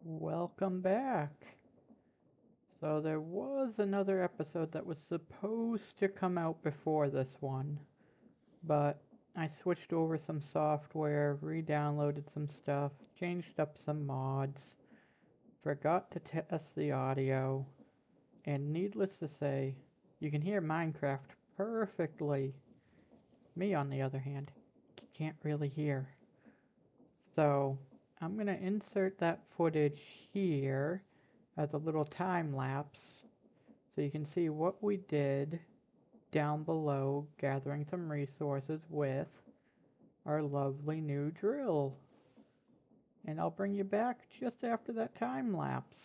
Welcome back. So there was another episode that was supposed to come out before this one, but I switched over some software, re-downloaded some stuff, changed up some mods, forgot to test the audio, and needless to say, you can hear Minecraft perfectly. Me, on the other hand, can't really hear. So I'm going to insert that footage here as a little time lapse so you can see what we did down below gathering some resources with our lovely new drill. And I'll bring you back just after that time lapse.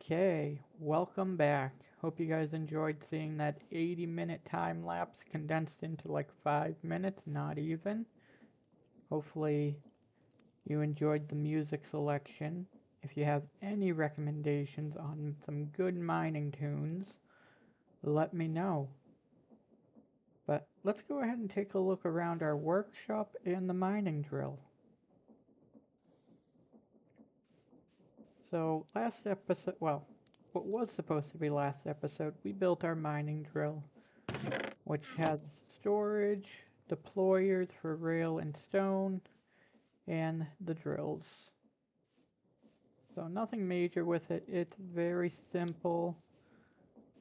Okay, welcome back. Hope you guys enjoyed seeing that 80-minute time lapse condensed into like 5 minutes, not even. Hopefully you enjoyed the music selection. If you have any recommendations on some good mining tunes, let me know. But let's go ahead and take a look around our workshop and the mining drill. So last episode, well, what was supposed to be last episode, we built our mining drill, which has storage, deployers for rail and stone, and the drills. So nothing major with it, it's very simple.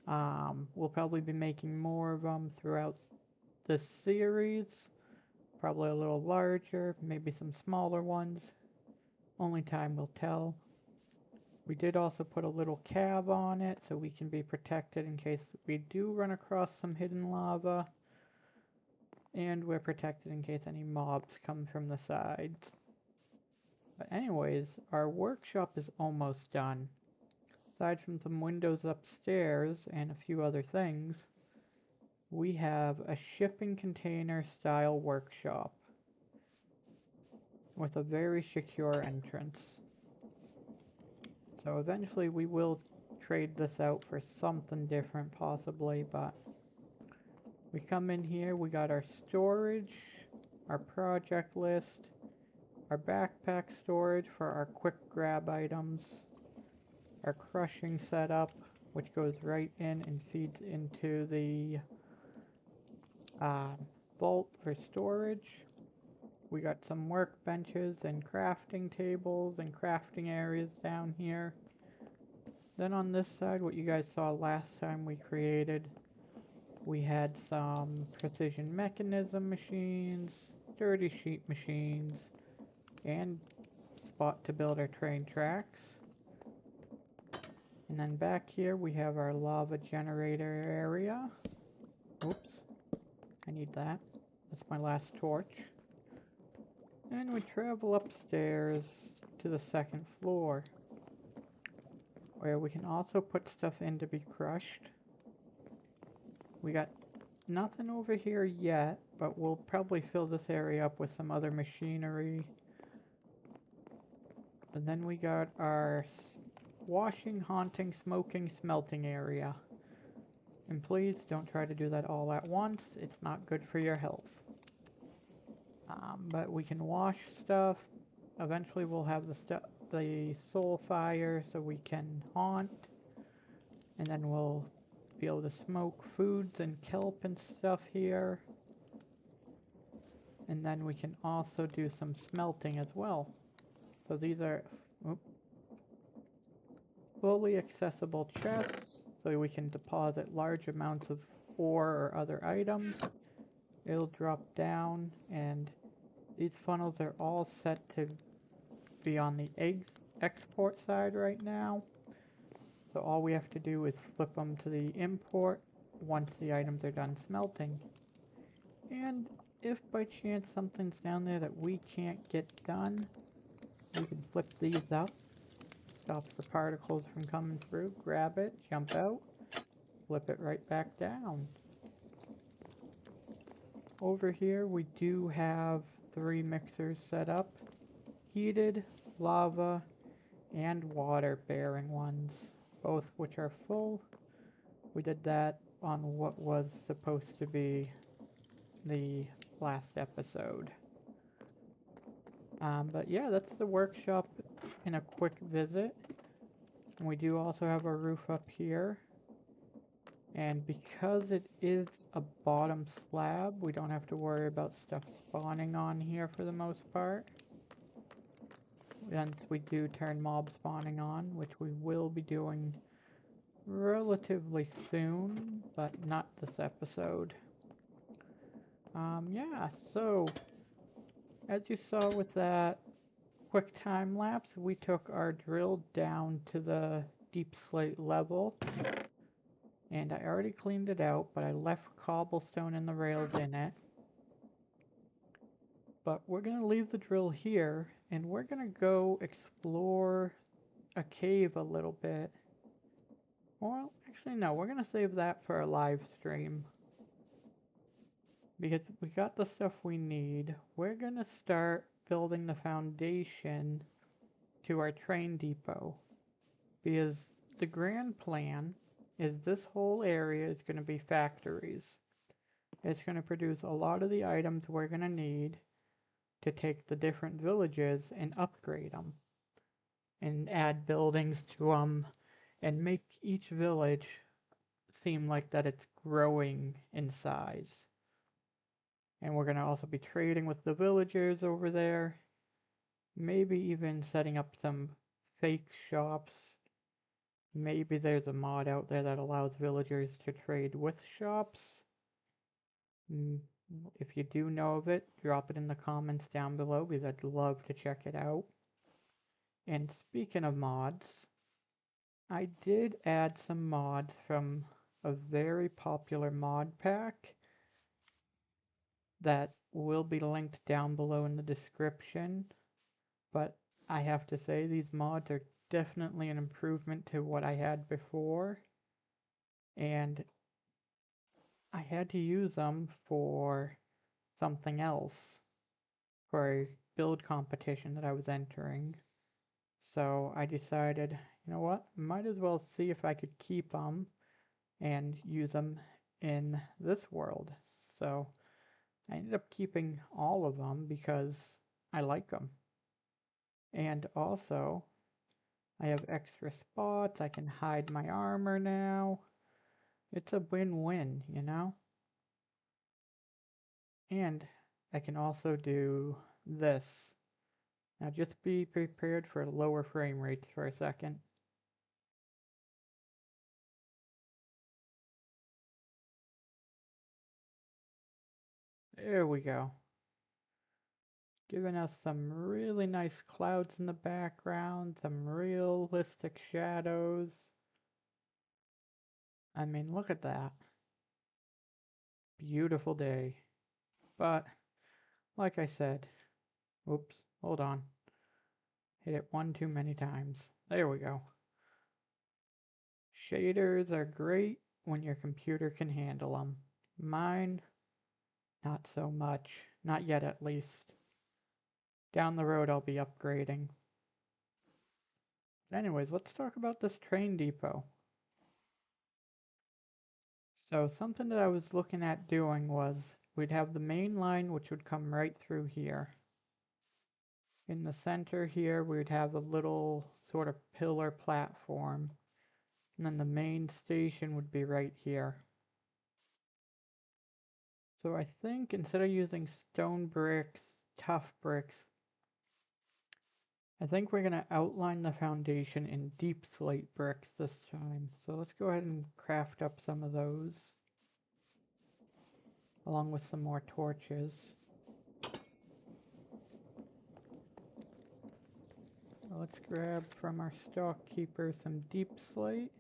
We'll probably be making more of them throughout the series, probably a little larger, maybe some smaller ones, only time will tell. We did also put a little cave on it so we can be protected in case we do run across some hidden lava. And we're protected in case any mobs come from the sides. But anyways, our workshop is almost done. Aside from some windows upstairs and a few other things, we have a shipping container style workshop. with a very secure entrance. So eventually we will trade this out for something different possibly, but we come in here, we got our storage, our project list, our backpack storage for our quick grab items, our crushing setup, which goes right in and feeds into the vault for storage. We got some workbenches and crafting tables and crafting areas down here. Then on this side, what you guys saw last time we created, we had some precision mechanism machines, dirty sheet machines, and spot to build our train tracks. And then back here we have our lava generator area. Oops, I need that. That's my last torch. And we travel upstairs to the second floor, where we can also put stuff in to be crushed. We got nothing over here yet, but we'll probably fill this area up with some other machinery. And then we got our washing, haunting, smoking, smelting area. And please don't try to do that all at once. It's not good for your health. But we can wash stuff. Eventually we'll have the soul fire so we can haunt. And then we'll be able to smoke foods and kelp and stuff here. And then we can also do some smelting as well. So these are fully accessible chests, so we can deposit large amounts of ore or other items. It'll drop down, and these funnels are all set to be on the export side right now. So all we have to do is flip them to the import once the items are done smelting. And if by chance something's down there that we can't get done, we can flip these up. Stops the particles from coming through, grab it, jump out, flip it right back down. Over here we do have 3 mixers set up, heated, lava, and water bearing ones, both which are full. We did that on what was supposed to be the last episode. But yeah, that's the workshop in a quick visit. And we do also have a roof up here. And because it is a bottom slab, we don't have to worry about stuff spawning on here for the most part. Once we do turn mob spawning on, which we will be doing relatively soon, but not this episode. Yeah, so as you saw with that quick time lapse, we took our drill down to the deep slate level, and I already cleaned it out, but I left cobblestone and the rails in it. But we're gonna leave the drill here, and we're gonna go explore a cave a little bit. Well, actually no, we're gonna save that for a live stream, because we got the stuff we need. We're gonna start building the foundation to our train depot, because the grand plan is this whole area is going to be factories. It's going to produce a lot of the items we're going to need to take the different villages and upgrade them and add buildings to them and make each village seem like that it's growing in size. And we're going to also be trading with the villagers over there, maybe even setting up some fake shops. Maybe there's a mod out there that allows villagers to trade with shops. If you do know of it, drop it in the comments down below, because I'd love to check it out. And speaking of mods, I did add some mods from a very popular mod pack that will be linked down below in the description. But I have to say, these mods are definitely an improvement to what I had before, and I had to use them for something else, for a build competition that I was entering. So I decided, you know what, might as well see if I could keep them and use them in this world. So I ended up keeping all of them because I like them. And also, I have extra spots, I can hide my armor now. It's a win-win, you know? And I can also do this. Now just be prepared for lower frame rates for a second. There we go. Giving us some really nice clouds in the background, some realistic shadows. I mean, look at that. Beautiful day. But, like I said, oops, hold on. Hit it one too many times. There we go. Shaders are great when your computer can handle them. Mine, not so much. Not yet, at least. Down the road, I'll be upgrading. Anyways, let's talk about this train depot. So something that I was looking at doing was we'd have the main line which would come right through here. In the center here we'd have a little sort of pillar platform, and then the main station would be right here. So I think instead of using stone bricks, tough bricks, I think we're going to outline the foundation in deep slate bricks this time. So let's go ahead and craft up some of those, along with some more torches. Let's grab from our stock keeper some deep slate.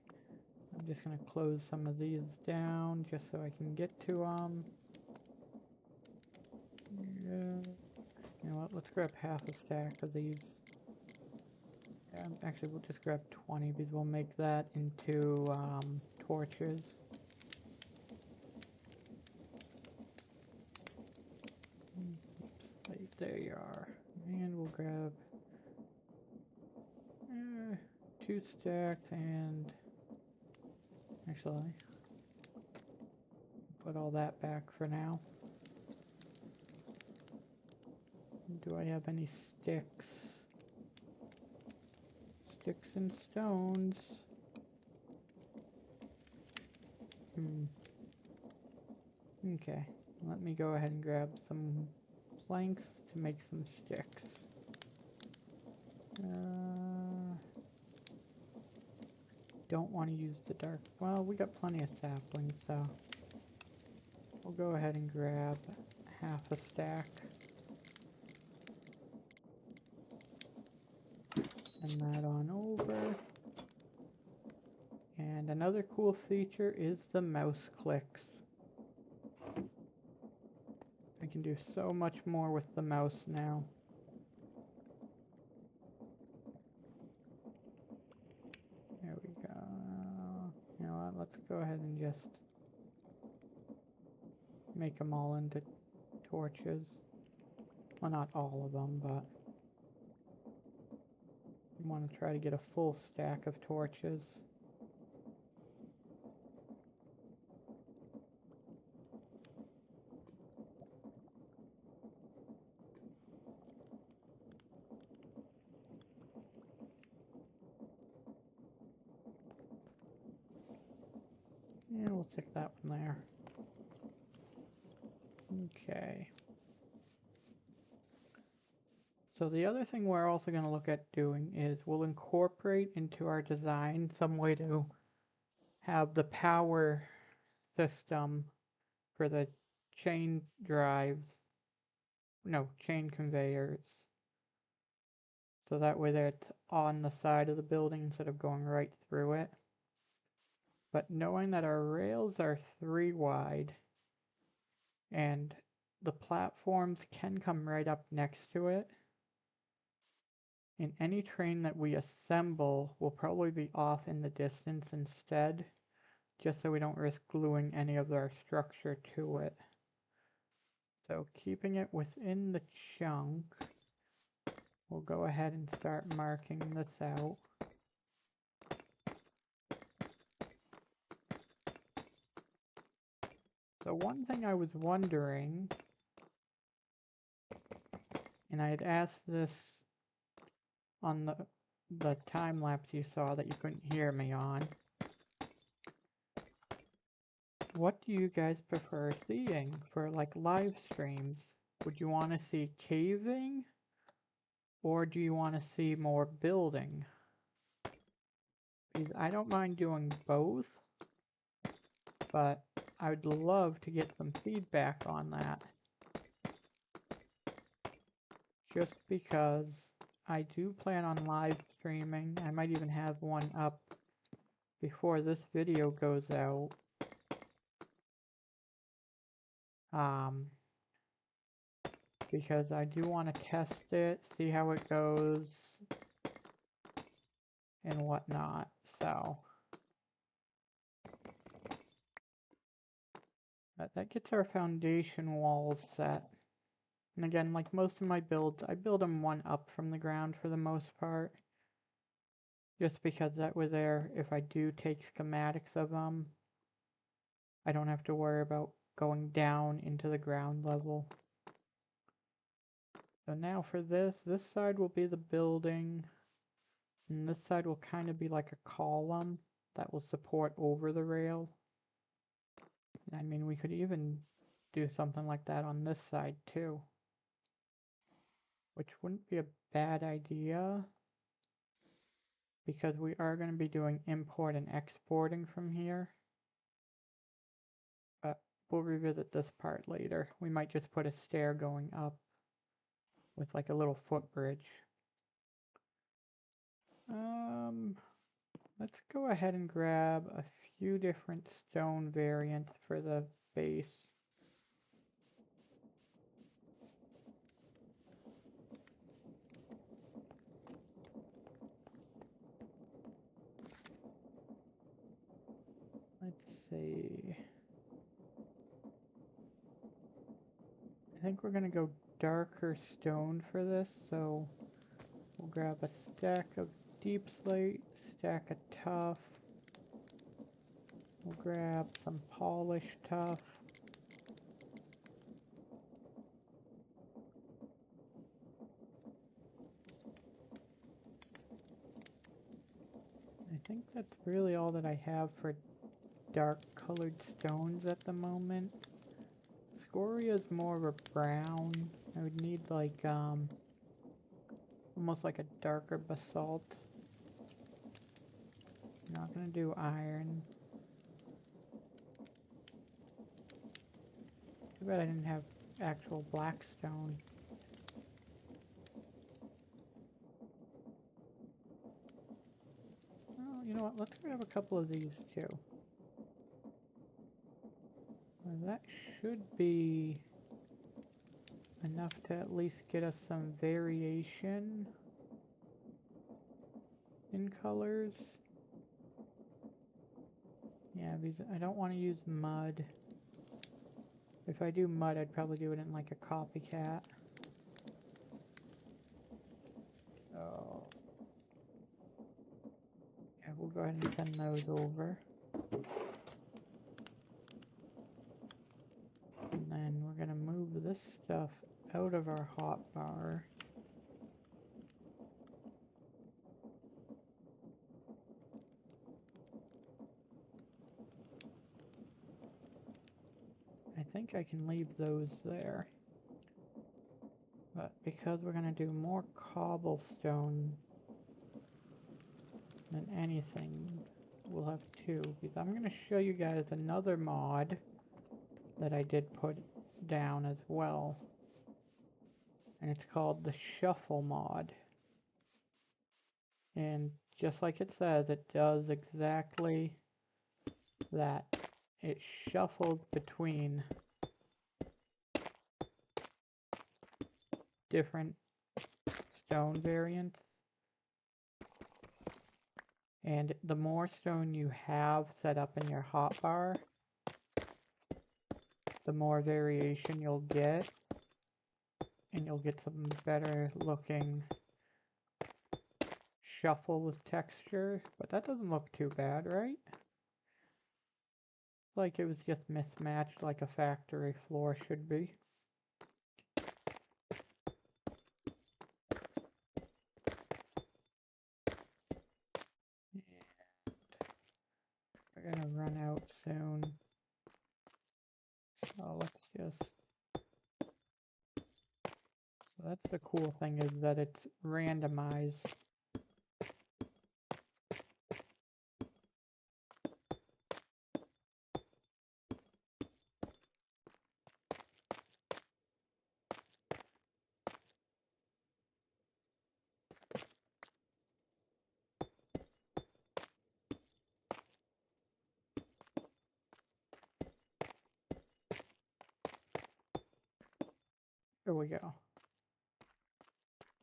I'm just going to close some of these down just so I can get to them. You know what, let's grab half a stack of these. Actually, we'll just grab 20 because we'll make that into torches. Oops, there you are. And we'll grab 2 stacks and actually put all that back for now. Do I have any sticks? Sticks and stones. Okay, let me go ahead and grab some planks to make some sticks. Don't want to use the dark. Well, we got plenty of saplings, so we'll go ahead and grab half a stack. Send that on over. And another cool feature is the mouse clicks. I can do so much more with the mouse now. There we go. You know what, let's go ahead and just make them all into torches. Well, not all of them, but I want to try to get a full stack of torches. Yeah, we'll stick that one there. Okay. So the other thing we're also going to look at doing is we'll incorporate into our design some way to have the power system for the chain drives, no, chain conveyors. So that way it's on the side of the building instead of going right through it. But knowing that our rails are 3 wide and the platforms can come right up next to it, and any train that we assemble will probably be off in the distance instead, just so we don't risk gluing any of our structure to it. So keeping it within the chunk, we'll go ahead and start marking this out. So one thing I was wondering, and I had asked this on the time lapse you saw that you couldn't hear me on. What do you guys prefer seeing for like live streams? Would you want to see caving, or do you want to see more building? Because I don't mind doing both, but I would love to get some feedback on that. Just because I do plan on live streaming. I might even have one up before this video goes out. Because I do want to test it, see how it goes, and whatnot. So that gets our foundation walls set. And again, like most of my builds, I build them one up from the ground for the most part. Just because that way there, if I do take schematics of them, I don't have to worry about going down into the ground level. So now for this side will be the building, and this side will kind of be like a column that will support over the rail. I mean, we could even do something like that on this side too, which wouldn't be a bad idea, because we are going to be doing import and exporting from here. But we'll revisit this part later. We might just put a stair going up with like a little footbridge. Let's go ahead and grab a few different stone variants for the base. Let's see. I think we're gonna go darker stone for this, so we'll grab a stack of deep slate, stack of tough. We'll grab some polished tough. I think that's really all that I have for dark colored stones at the moment. Scoria is more of a brown. I would need like almost like a darker basalt. Not gonna do iron. Too bad I didn't have actual black stone. Oh, you know what? Let's grab a couple of these too. Well, that should be enough to at least get us some variation in colors. Yeah, because I don't want to use mud. If I do mud, I'd probably do it in like a copycat. So yeah, we'll go ahead and send those over. And then we're gonna move this stuff out of our hotbar. I think I can leave those there. But because we're gonna do more cobblestone than anything, we'll have two. Because I'm gonna show you guys another mod that I did put down as well. And it's called the Shuffle mod. And just like it says, it does exactly that. It shuffles between different stone variants. And the more stone you have set up in your hotbar, the more variation you'll get. And you'll get some better looking shuffle with texture, but that doesn't look too bad, right? Like it was just mismatched like a factory floor should be. We're gonna run out soon. So let's just... So that's the cool thing, is that it's randomized. There we go.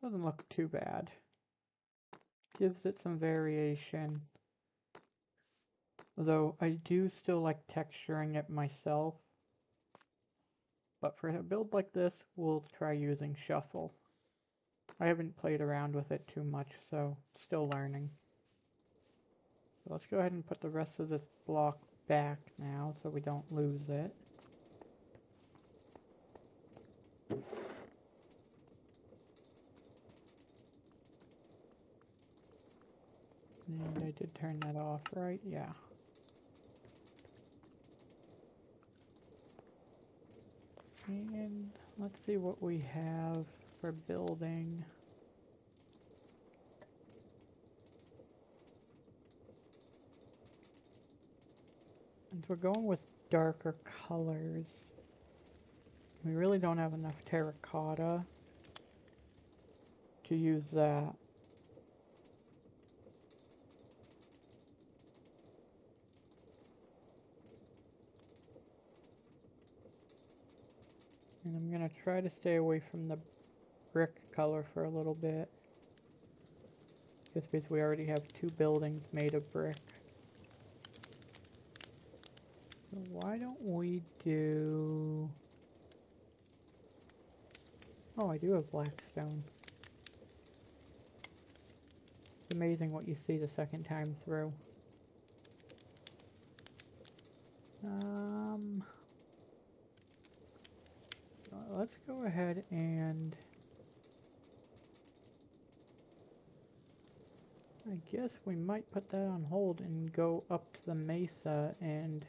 Doesn't look too bad. Gives it some variation. Although I do still like texturing it myself. But for a build like this, we'll try using shuffle. I haven't played around with it too much, so still learning. So let's go ahead and put the rest of this block back now so we don't lose it. And I did turn that off, right? Yeah. And let's see what we have for building. And we're going with darker colors. We really don't have enough terracotta to use that. And I'm gonna try to stay away from the brick color for a little bit. Just because we already have 2 buildings made of brick. So why don't we do... Oh, I do have blackstone. It's amazing what you see the second time through. Let's go ahead and... I guess we might put that on hold and go up to the mesa and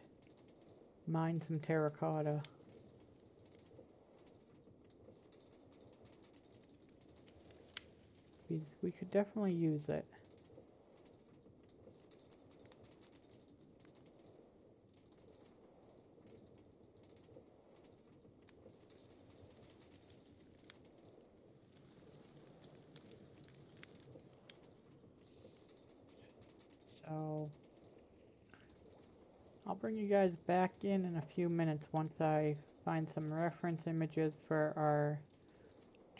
mine some terracotta. Because we could definitely use it. So I'll bring you guys back in a few minutes once I find some reference images for our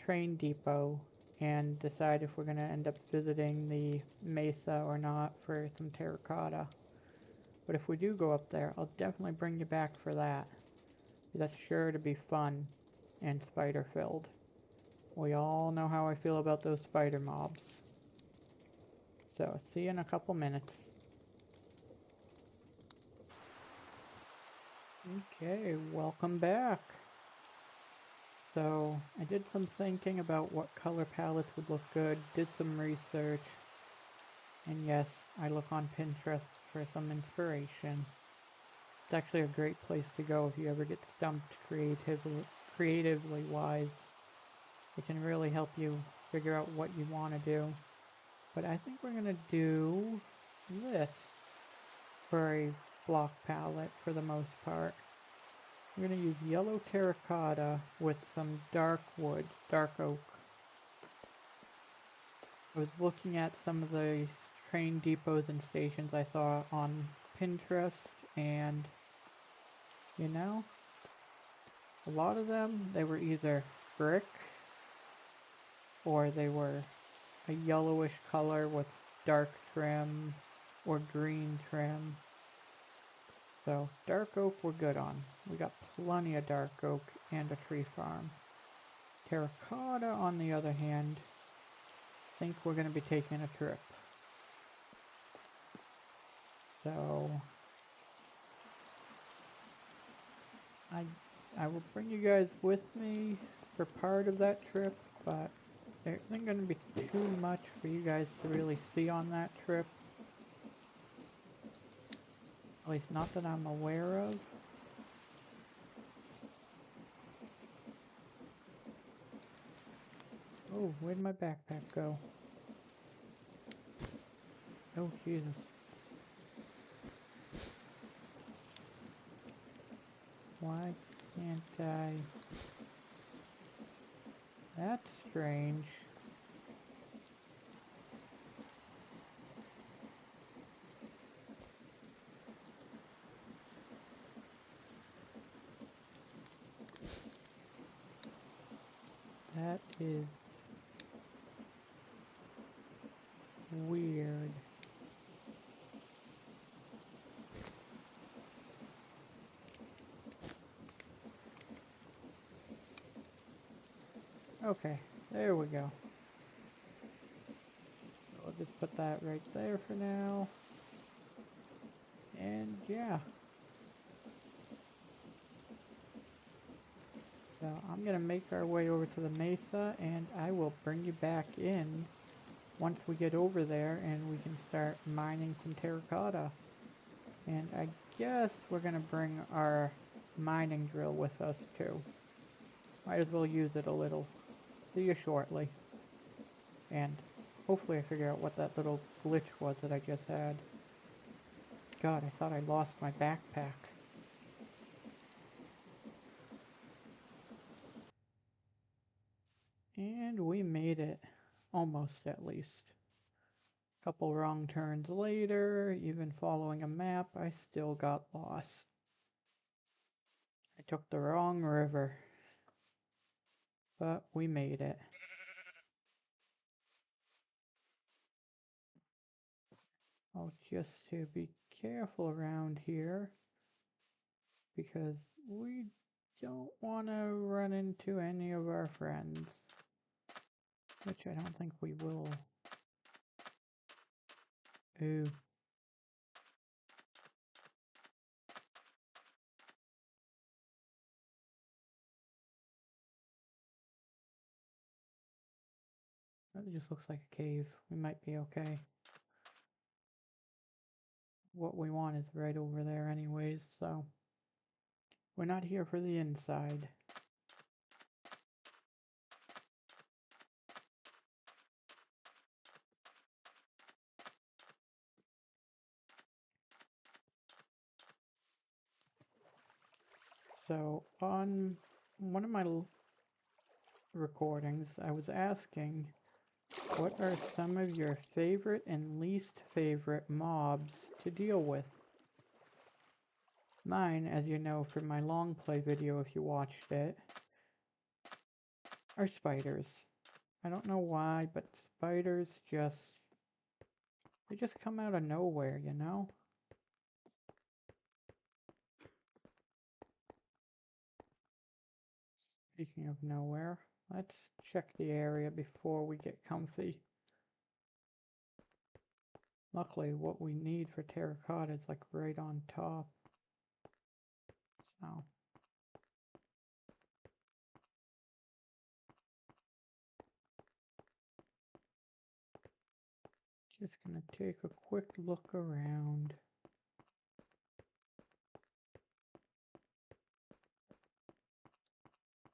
train depot and decide if we're going to end up visiting the mesa or not for some terracotta. But if we do go up there, I'll definitely bring you back for that. That's sure to be fun and spider filled. We all know how I feel about those spider mobs. So see you in a couple minutes. Okay, welcome back. So I did some thinking about what color palettes would look good, did some research, and yes, I look on Pinterest for some inspiration. It's actually a great place to go if you ever get stumped creatively wise. It can really help you figure out what you want to do. But I think we're going to do this for a block palette for the most part. We're going to use yellow terracotta with some dark wood, dark oak. I was looking at some of the train depots and stations I saw on Pinterest, and you know, a lot of them, they were either brick or they were a yellowish color with dark trim or green trim. So dark oak we're good on. We got plenty of dark oak and a tree farm. Terracotta, on the other hand, I think we're going to be taking a trip. So I will bring you guys with me for part of that trip, but there isn't going to be too much for you guys to really see on that trip. At least not that I'm aware of. Oh, where'd my backpack go? Oh, Jesus. Why can't I? That's strange. That is weird. Okay, there we go. So I'll just put that right there for now. And yeah. So I'm gonna make our way over to the mesa, and I will bring you back in once we get over there and we can start mining some terracotta. And I guess we're gonna bring our mining drill with us too. Might as well use it a little. See you shortly. And hopefully I figure out what that little glitch was that I just had. God, I thought I lost my backpack. And we made it. Almost, at least. Couple wrong turns later, even following a map, I still got lost. I took the wrong river. But we made it. Oh, just to be careful around here, because we don't want to run into any of our friends, which I don't think we will. Ooh. That just looks like a cave. We might be okay. What we want is right over there anyways, so we're not here for the inside. So on one of my recordings, I was asking, what are some of your favorite and least favorite mobs to deal with? Mine, as you know from my long play video if you watched it, are spiders. I don't know why, but spiders they just come out of nowhere, you know? Speaking of nowhere, let's check the area before we get comfy. Luckily, what we need for terracotta is like right on top. So just gonna take a quick look around.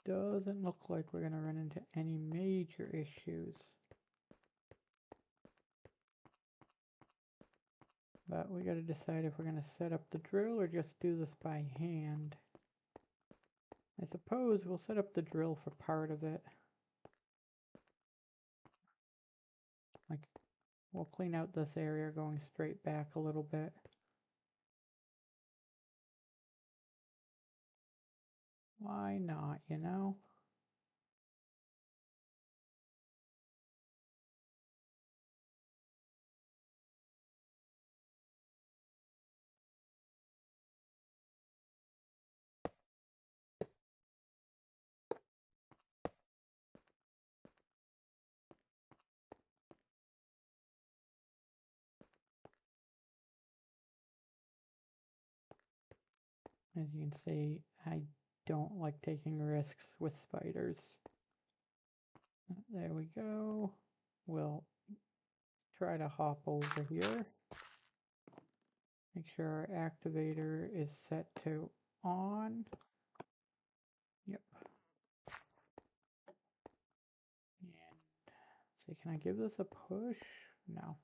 Doesn't look like we're gonna run into any major issues. But we gotta decide if we're gonna set up the drill or just do this by hand. I suppose we'll set up the drill for part of it. Like, we'll clean out this area going straight back a little bit. Why not, you know? As you can see, I don't like taking risks with spiders. There we go. We'll try to hop over here. Make sure our activator is set to on. Yep. And see, can I give this a push? No.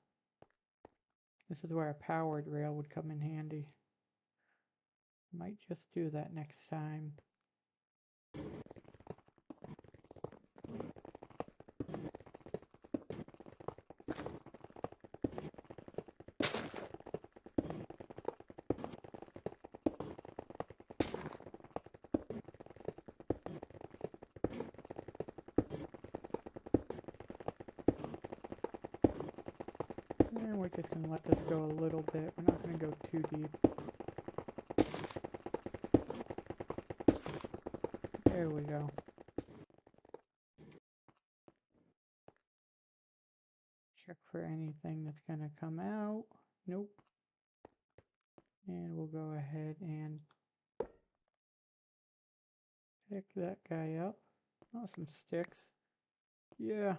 This is where a powered rail would come in handy. Might just do that next time. And we're just going to let this go a little bit. We're not going to go too deep. There we go. Check for anything that's going to come out. Nope. And we'll go ahead and pick that guy up. Oh, some sticks. Yeah.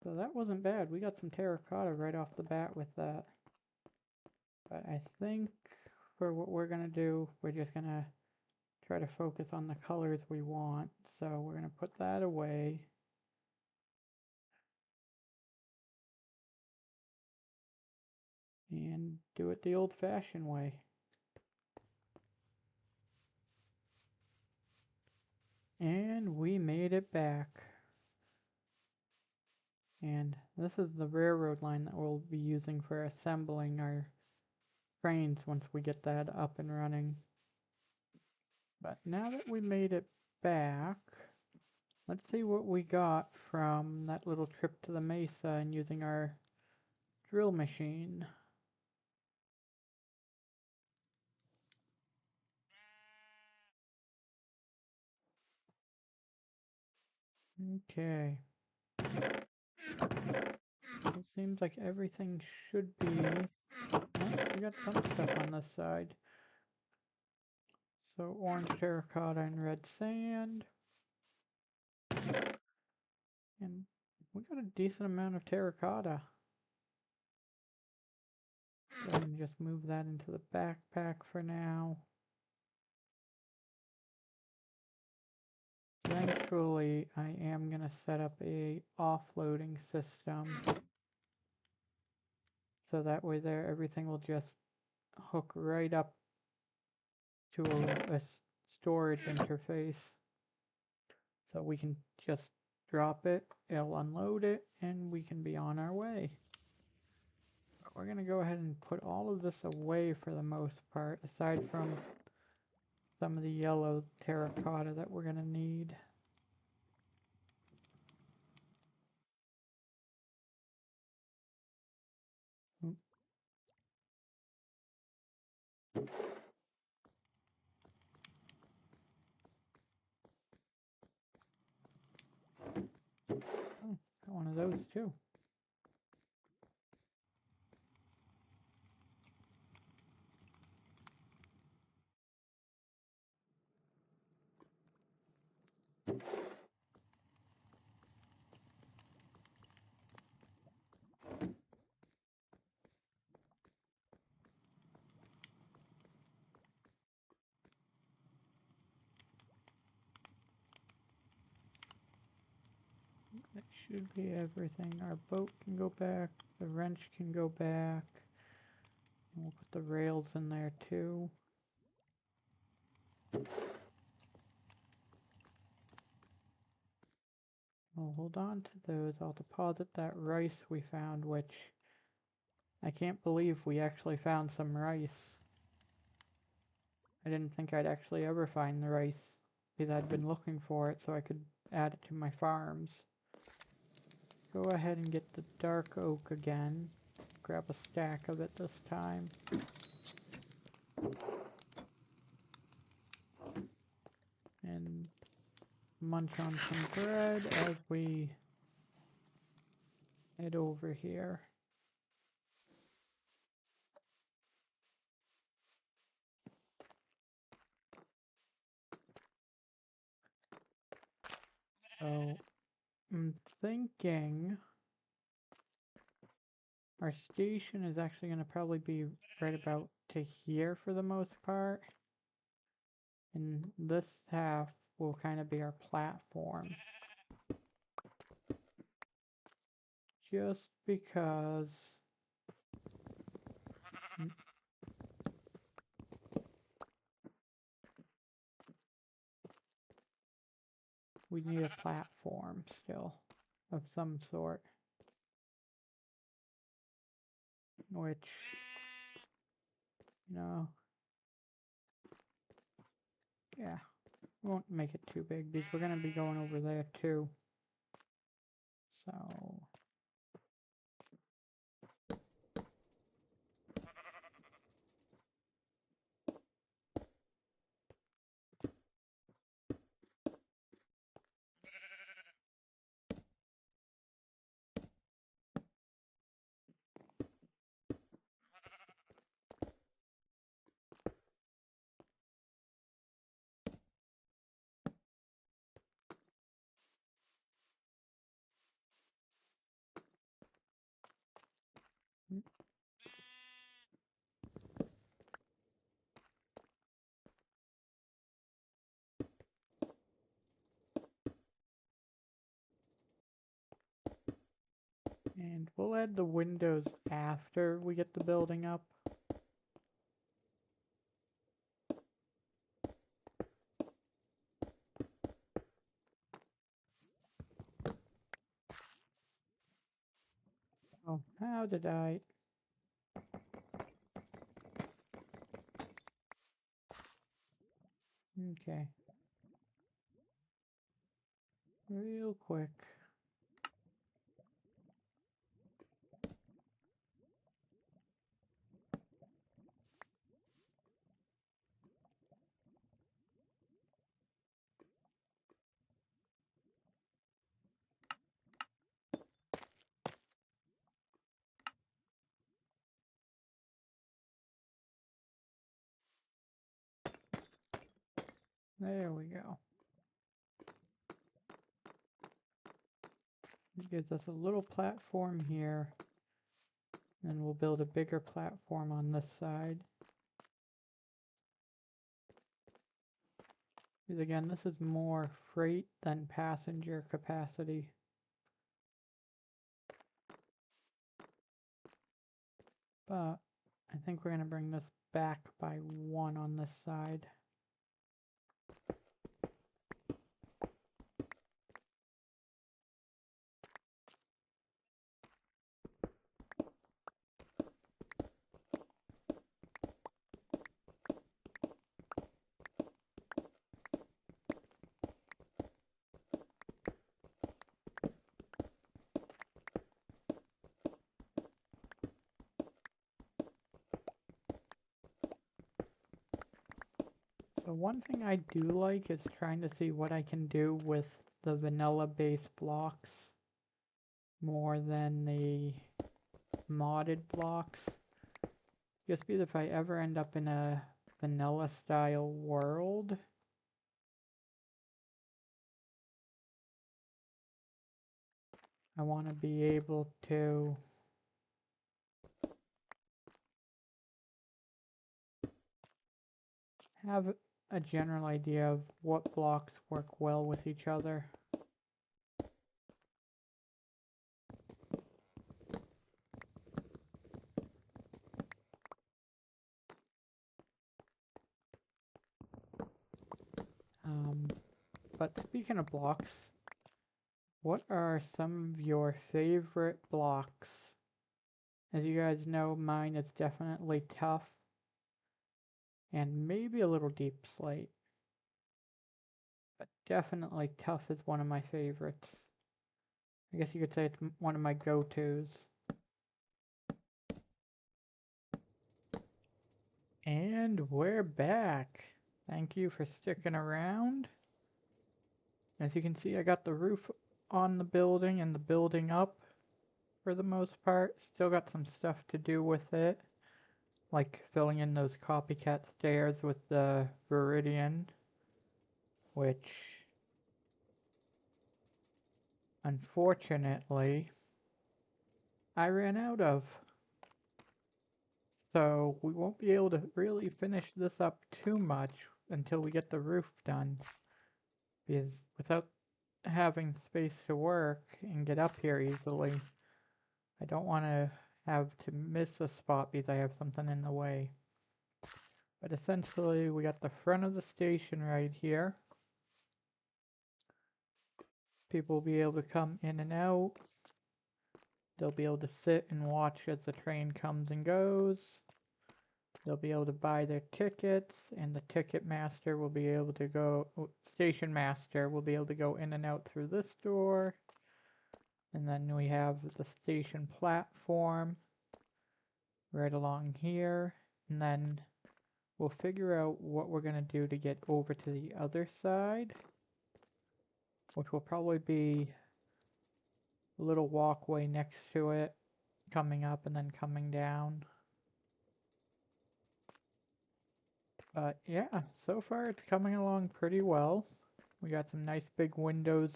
So that wasn't bad. We got some terracotta right off the bat with that. But I think for what we're going to do, we're just going to try to focus on the colors we want. So we're going to put that away. And do it the old-fashioned way. And we made it back. And this is the railroad line that we'll be using for assembling our trains once we get that up and running. But now that we made it back, let's see what we got from that little trip to the mesa and using our drill machine. Okay. It seems like everything should be... Oh, we got some stuff on this side. So orange terracotta and red sand. And we got a decent amount of terracotta. Go ahead and just move that into the backpack for now. Eventually, I am going to set up a offloading system. So that way there, everything will just hook right up to a storage interface. So we can just drop it, it'll unload it, and we can be on our way. But we're going to go ahead and put all of this away for the most part, aside from some of the yellow terracotta that we're going to need. Oh, got one of those too. That should be everything. Our boat can go back, the wrench can go back, and we'll put the rails in there too. We'll hold on to those. I'll deposit that rice we found, which I can't believe we actually found some rice. I didn't think I'd actually ever find the rice, because I'd been looking for it so I could add it to my farms. Go ahead and get the dark oak again. Grab a stack of it this time. And munch on some bread as we head over here. So I'm thinking our station is actually going to probably be right about to here for the most part. And this half will kind of be our platform. Just because we need a platform still of some sort. Which, you know, yeah, won't make it too big because we're going to be going over there too. So and we'll add the windows after we get the building up. Oh, how did I? Okay. Real quick. There we go. It gives us a little platform here. Then we'll build a bigger platform on this side. Because again, this is more freight than passenger capacity. But I think we're going to bring this back by 1 on this side. So one thing I do like is trying to see what I can do with the vanilla base blocks more than the modded blocks. Just because if I ever end up in a vanilla style world, I want to be able to have a general idea of what blocks work well with each other. But speaking of blocks, what are some of your favorite blocks? As you guys know, mine is definitely tough and maybe a little deep slate. But definitely tough is one of my favorites. I guess you could say it's one of my go-tos. And we're back. Thank you for sticking around. As you can see, I got the roof on the building and the building up for the most part. Still got some stuff to do with it, like filling in those copycat stairs with the Viridian, which unfortunately, I ran out of. So we won't be able to really finish this up too much until we get the roof done. Because without having space to work and get up here easily, I don't want to have to miss a spot because I have something in the way. But essentially, we got the front of the station right here. People will be able to come in and out. They'll be able to sit and watch as the train comes and goes. They'll be able to buy their tickets, and the ticket master will be able to go, station master will be able to go in and out through this door. And then we have the station platform right along here. And then we'll figure out what we're going to do to get over to the other side, which will probably be a little walkway next to it, coming up and then coming down. But yeah, so far it's coming along pretty well. We got some nice big windows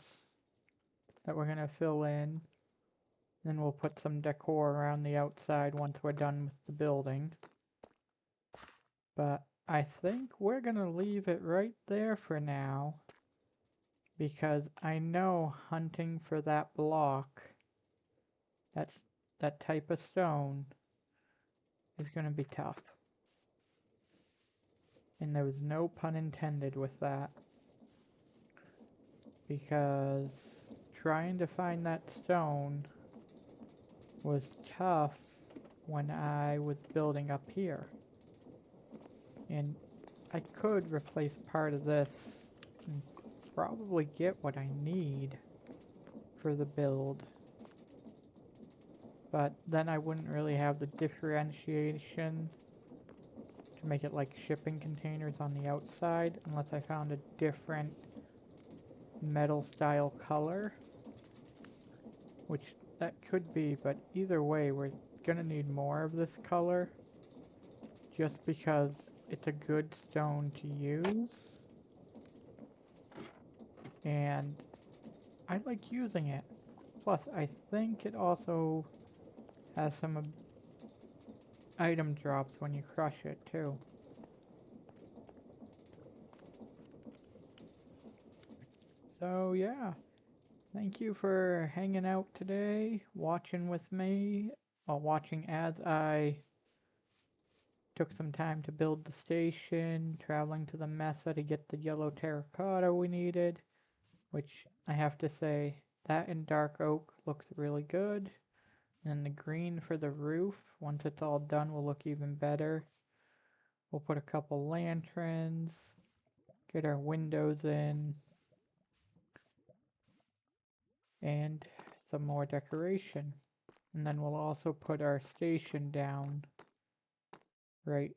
that we're going to fill in. Then we'll put some decor around the outside once we're done with the building. But I think we're going to leave it right there for now, because I know hunting for that block, that type of stone, is going to be tough. And there was no pun intended with that, because trying to find that stone was tough when I was building up here. And I could replace part of this and probably get what I need for the build. But then I wouldn't really have the differentiation to make it like shipping containers on the outside, unless I found a different metal style color, which that could be, but either way we're gonna need more of this color just because it's a good stone to use, and I like using it. Plus I think it also has some item drops when you crush it too. So yeah, thank you for hanging out today, watching with me, or watching as I took some time to build the station, traveling to the mesa to get the yellow terracotta we needed, which I have to say, that in dark oak looks really good. And the green for the roof, once it's all done, will look even better. We'll put a couple lanterns, get our windows in, and some more decoration. And then we'll also put our station down right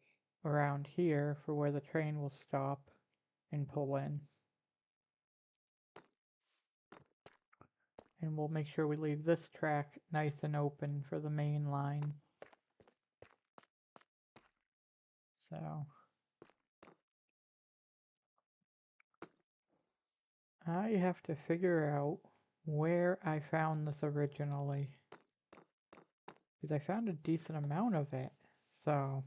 around here for where the train will stop and pull in. And we'll make sure we leave this track nice and open for the main line. So I have to figure out where I found this originally, because I found a decent amount of it. So,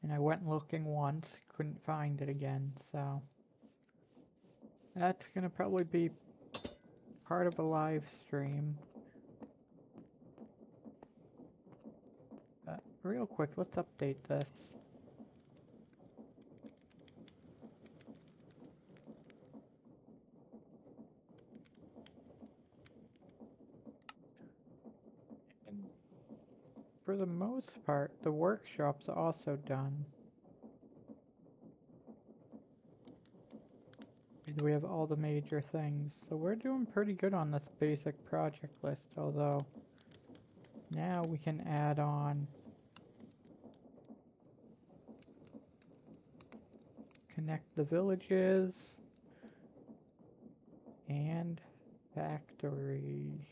and I went looking once, couldn't find it again. So that's gonna probably be part of a live stream. Real quick, let's update this. And for the most part, the workshop's also done. We have all the major things, so we're doing pretty good on this basic project list, although now we can add on connect the villages and factory.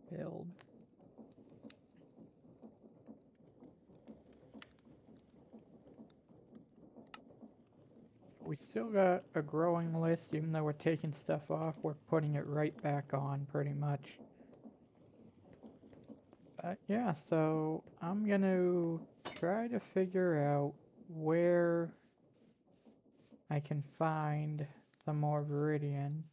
Build. We we still got a growing list. Even though we're taking stuff off, we're putting it right back on pretty much. Yeah, so I'm gonna try to figure out where I can find some more Viridium.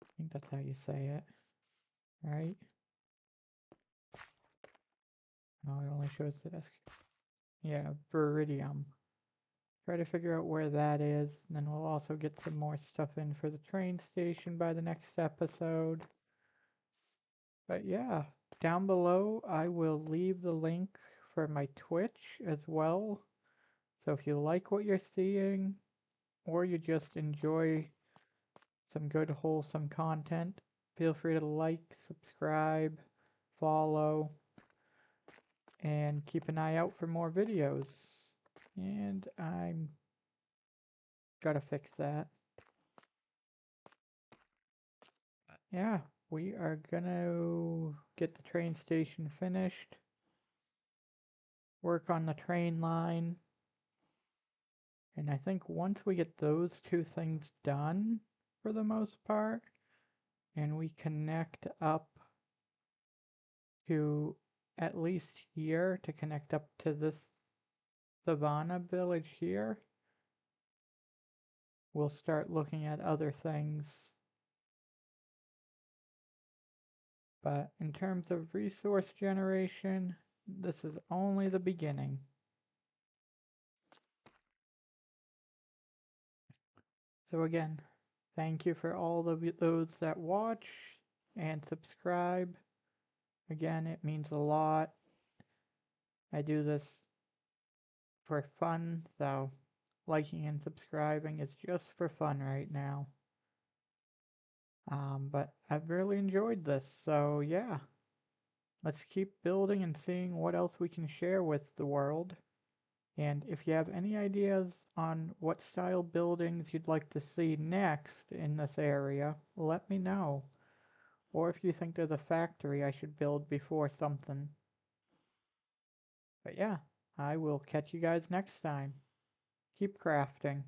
I think that's how you say it, right? Oh, it only shows the desk. Yeah, Viridium. Try to figure out where that is, and then we'll also get some more stuff in for the train station by the next episode. But yeah, down below I will leave the link for my Twitch as well. So if you like what you're seeing, or you just enjoy some good wholesome content, feel free to like, subscribe, follow, and keep an eye out for more videos. And I'm gotta fix that. Yeah, we are gonna get the train station finished, work on the train line, and I think once we get those two things done, for the most part, and we connect up to at least here to connect up to this Savannah village here, we'll start looking at other things. But in terms of resource generation, this is only the beginning. So again, thank you for all of those that watch and subscribe. Again, it means a lot. I do this for fun, so liking and subscribing is just for fun right now. But I've really enjoyed this, so yeah. Let's keep building and seeing what else we can share with the world. And if you have any ideas on what style buildings you'd like to see next in this area, let me know. Or if you think there's a factory I should build before something. But yeah, I will catch you guys next time. Keep crafting.